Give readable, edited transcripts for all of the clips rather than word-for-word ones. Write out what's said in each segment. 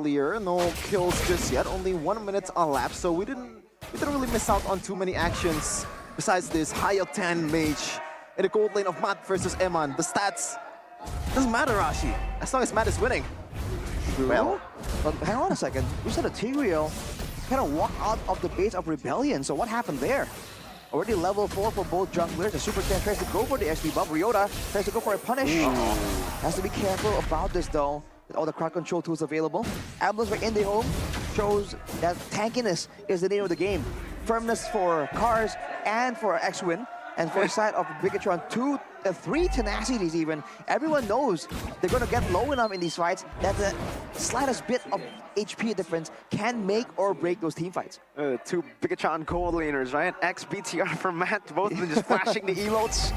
earlier. No kills just yet. Only 1 minute elapsed, so we didn't really miss out on too many actions. Besides this high octane mage in the gold lane of Matt versus Eman. The stats doesn't matter, Rashi, as long as Matt is winning. Well, but hang on a second. You said a Tigreal kind of walked out of the base of Rebellion, so what happened there? Already level 4 for both junglers. The Super Ken tries to go for the XP buff. Ryota tries to go for a punish. Has to be careful about this though, with all the crowd control tools available. Ambulance for Indie Home shows that tankiness is the name of the game. Firmness for Cars and for X-Win. And for the side of Bigetron, 3 tenacities even. Everyone knows they're going to get low enough in these fights that the slightest bit of HP difference can make or break those team fights. 2 Bigetron gold laners, right? XBTR for Matt, both of them just flashing the emotes.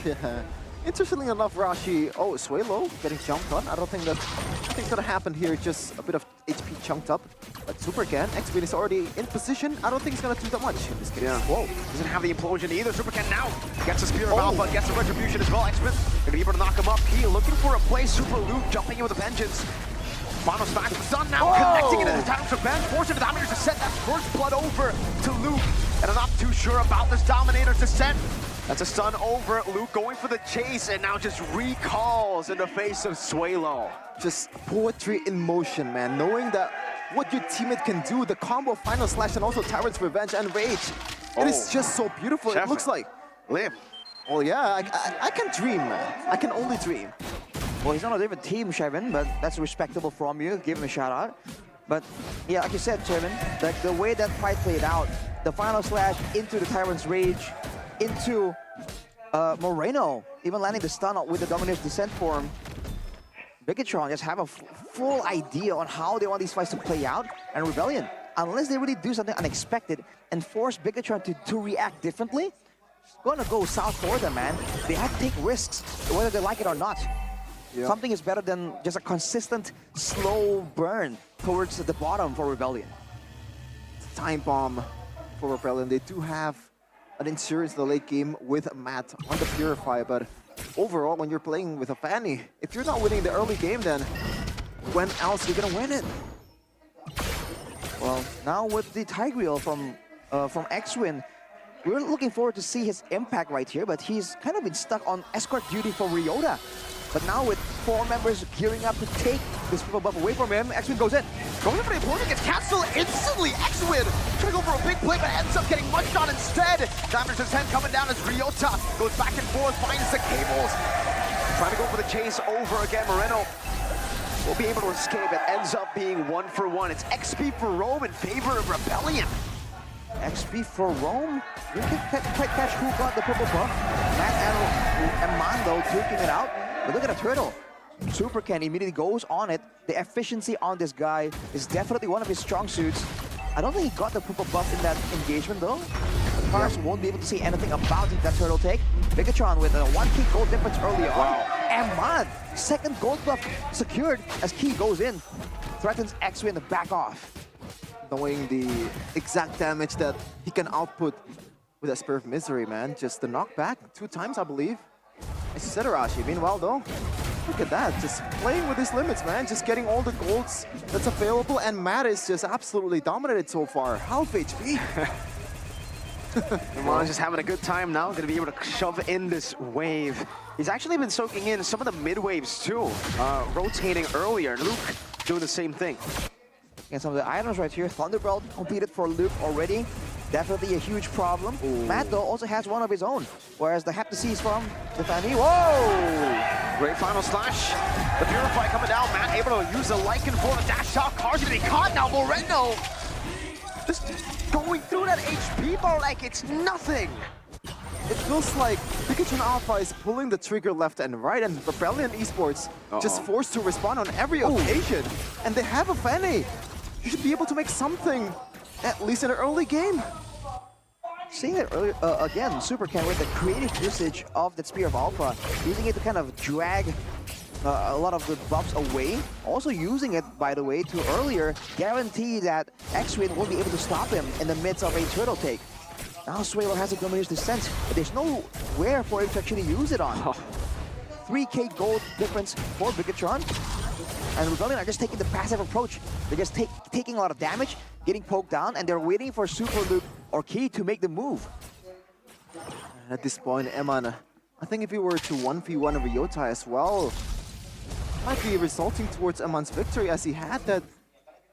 Yeah. Interestingly enough, Rashi, Suelo getting jumped on. I don't think that's gonna happen here. Just a bit of HP chunked up. But Super Ken, X-Win is already in position. I don't think he's gonna do that much in this case. Yeah. Whoa. Doesn't have the implosion either. Super Ken now gets a Spear of Alpha, gets the Retribution as well. X-Win gonna be able to knock him up. He looking for a play. Super Luke jumping in with a vengeance. Mono smash the Sun now connecting it in the time for Ben. Forcing the Dominators to send that first blood over to Luke. And I'm not too sure about this Dominator's descent. That's a stun over. Luke going for the chase and now just recalls in the face of Suelo. Just poetry in motion, man. Knowing that what your teammate can do, the combo Final Slash and also Tyrant's Revenge and Rage. It is just so beautiful. It looks like. Live. Oh yeah, I can dream, man. I can only dream. Well, he's on a different team, Shevin, but that's respectable from you. Give him a shout out. But yeah, like you said, Shevin, like the way that fight played out, the Final Slash into the Tyrant's Rage, into Moreno, even landing the stun with the Dominator's Descent form. Bigetron just have a full idea on how they want these fights to play out, and Rebellion, unless they really do something unexpected and force Bigetron to react differently, it's gonna go south for them, man. They have to take risks, whether they like it or not. Yeah. Something is better than just a consistent, slow burn towards the bottom for Rebellion. Time bomb for Rebellion. They do have an insurance in the late game with Matt on the Purify, but overall, when you're playing with a Fanny, if you're not winning the early game, then when else are you gonna win it? Well, now with the Tigreal from X-Win, we're looking forward to see his impact right here, but he's kind of been stuck on escort duty for Ryota. But now with 4 members gearing up to take this purple buff away from him, X-Win goes in. Going for the opponent, gets cancelled instantly. X-Win trying to go for a big play, but ends up getting munched on instead. Diamond's descent coming down as Ryota goes back and forth, finds the cables. Trying to go for the chase over again. Moreno will be able to escape. It ends up being 1-for-1. It's XP for Rome in favor of Rebellion. XP for Rome? We can't quite catch who got the purple buff. Matt and Mando taking it out. But look at the turtle. Super Ken immediately goes on it. The efficiency on this guy is definitely one of his strong suits. I don't think he got the purple buff in that engagement though. Cars won't be able to see anything about that turtle take. Bigetron with a 1k gold difference early on. And man, second gold buff secured as Key goes in. Threatens X-Win to back off. Knowing the exact damage that he can output with a Spear of Misery, man. Just the knockback 2 times, I believe. As you said, Arashi. Meanwhile, though, look at that. Just playing with his limits, man. Just getting all the golds that's available. And Matt is just absolutely dominated so far. Half HP. Ramon's just having a good time now. Going to be able to shove in this wave. He's actually been soaking in some of the mid waves, too. Rotating earlier. Luke doing the same thing. And some of the items right here. Thunderbolt completed for Luke already. Definitely a huge problem. Matt, though, also has one of his own. Whereas the Heptasy is from the Fanny. Whoa! Great Final Slash. The Purify coming down. Matt able to use the Lycan for the dash shot. Cars going to be caught now. Moreno just going through that HP bar like it's nothing. It feels like Bigetron Alpha is pulling the trigger left and right, and Rebellion Esports just forced to respond on every occasion. And they have a Fanny. You should be able to make something, at least in the early game. Seeing it earlier, again, Super Ken with the creative usage of that Spear of Alpha, using it to kind of drag a lot of the buffs away. Also using it, by the way, to earlier guarantee that X-Win won't be able to stop him in the midst of a turtle take. Now Suelo has a Dominator's Descent, but there's nowhere for him to actually use it on. 3k gold difference for Bigetron. And Rebellion are just taking the passive approach. They're just taking a lot of damage, getting poked down, and they're waiting for Super Luke or Key to make the move. At this point, Eman, I think if he were to 1v1 Ryota as well, might be resulting towards Eman's victory, as he had that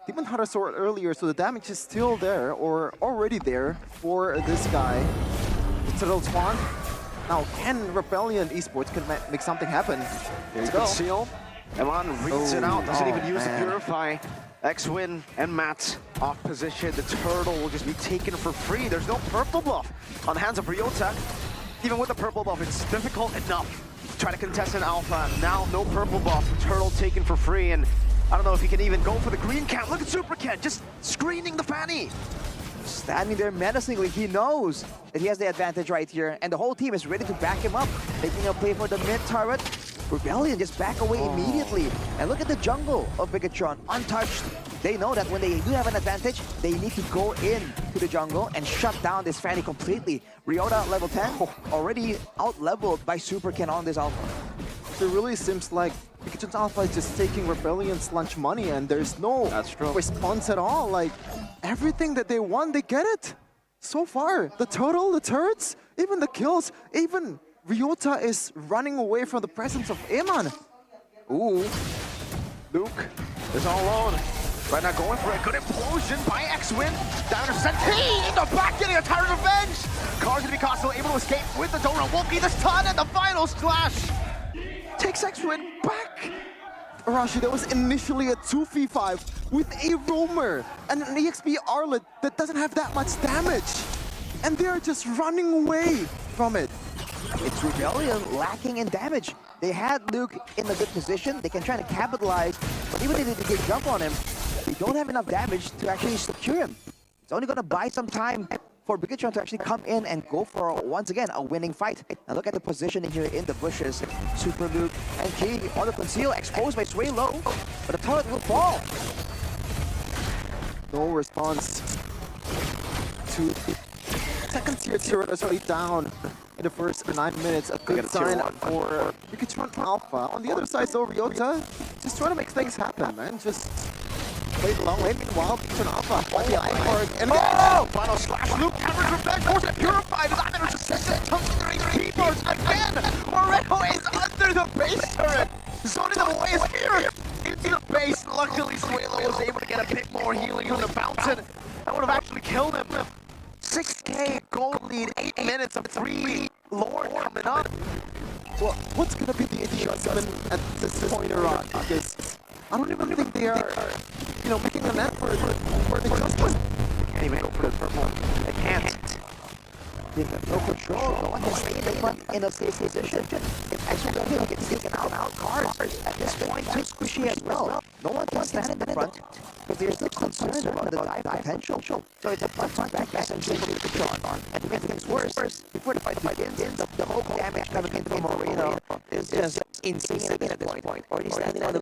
Demon Hunter sword earlier, so the damage is still there, or already there, for this guy. The Turtle Swan. Now, can Rebellion Esports can make something happen? There you go. Seal. Eman reads it out, doesn't even use the Purify. X-Win and Matt off position. The turtle will just be taken for free. There's no purple buff on the hands of Ryota. Even with the purple buff, it's difficult enough to try to contest an alpha. Now, no purple buff. Turtle taken for free, and I don't know if he can even go for the green camp. Look at Super Ken just screening the Fanny. Standing there menacingly, he knows that he has the advantage right here, and the whole team is ready to back him up, making a play for the mid turret. Rebellion just back away immediately. And look at the jungle of Bigetron, untouched. They know that when they do have an advantage, they need to go in to the jungle and shut down this Fanny completely. Ryota level 10, already out-leveled by Super Ken on this alpha. It really seems like Bigetron's alpha is just taking Rebellion's lunch money, and there's no response at all. Like, everything that they want, they get it. So far, the total, the turrets, even the kills, even Ryota is running away from the presence of Eman. Ooh, Luke is all alone. Right now going for a good implosion by X-Win. Down to Senti in the back, getting a Tyrant Revenge. Car's gonna be constantly able to escape with the donut. Won't be the stun, and the final slash takes X-Win back. Arashi, that was initially a 2v5 with a roamer and an EXP Arlet that doesn't have that much damage. And they're just running away from it. It's Rebellion lacking in damage. They had Luke in a good position. They can try to capitalize, but even if they can jump on him, they don't have enough damage to actually secure him. It's only going to buy some time for Bigetron to actually come in and go for, once again, a winning fight. And look at the positioning here in the bushes. Super Luke and Key on the conceal, exposed by Sway Low, but the turret will fall. No response to second tier turret is already down in the first 9 minutes. A good sign for Bigetron Alpha. On the other side, though, Ryota just trying to make things happen, man. Just play the long lane. Meanwhile, Bigetron Alpha might be hard. And final slash. Luke hammers revenge. Force it purified. His item is just tumbling keyboards again. Moretto is under the base turret. Zoning them away is here. Into the base. Luckily, Suelo was able to get a bit more healing on the fountain. That would have actually killed him. 6K gold lead, 8 minutes of 3 Lord coming up. Well, what's going to be the adjustment at this point, Iran? Because I don't even think they are, making an effort for the adjustment. They can't even go for the purple. They can't. They have no control. No one can stay in the front in a safe position. If actually gets taken out cards at this point, too squishy as well. No one can stand in the front because they're still concerned about the dive potential. So it's a front back essentially for Bigetron. And to make things worse, before the fight begins, the whole damage coming in from Moreno is just insane at this point. Already standing on the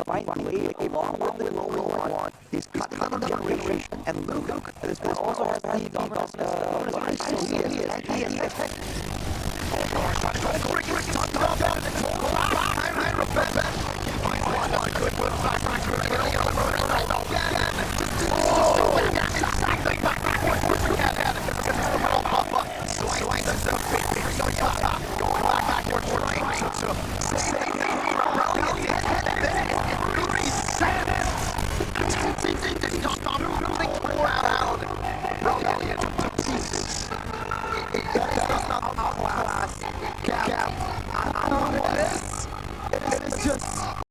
fight way along with the low one. He's cutting on the generation. And Luke at this point also has the dominance.